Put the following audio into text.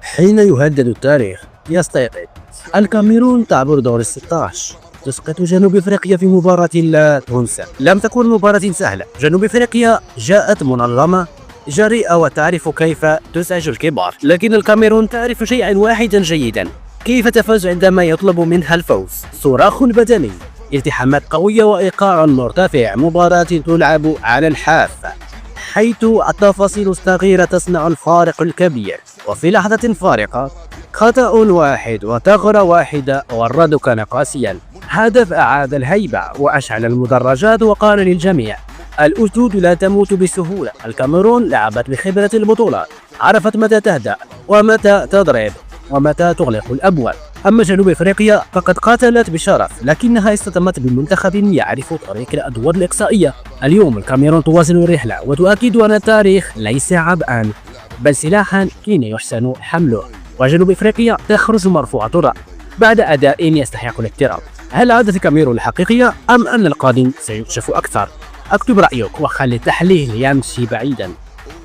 حين يهدد التاريخ يستيقظ الكاميرون تعبر دور ال16، تسقط جنوب افريقيا في مباراة لا تنسى. لم تكن مباراة سهلة، جنوب افريقيا جاءت منظمة جريئة وتعرف كيف تزعج الكبار، لكن الكاميرون تعرف شيئا واحدا جيدا: كيف تفوز عندما يطلب منها الفوز. صراخ بدني، التحامات قوية وإيقاع مرتفع، مباراة تلعب على الحافة حيث التفاصيل الصغيرة تصنع الفارق الكبير. وفي لحظة فارقة، خطأ واحد وثغرة واحدة والرد كان قاسيا. هدف أعاد الهيبة وأشعل المدرجات وقال للجميع: الأسود لا تموت بسهولة. الكاميرون لعبت بخبرة البطولات، عرفت متى تهدأ ومتى تضرب ومتى تغلق الأبواب. أما جنوب أفريقيا فقد قاتلت بشرف، لكنها اصطدمت بمنتخب يعرف طريق الأدوار الإقصائية. اليوم الكاميرون تواصل الرحلة وتؤكد أن التاريخ ليس عبئا بل سلاحا حين يحسن حمله، وجنوب أفريقيا تخرج مرفوعة الرأس بعد أداء يستحق الاحترام. هل عادت الكاميرون الحقيقية أم أن القادم سيكشف أكثر؟ اكتب رأيك وخلي التحليل يمشي بعيدا.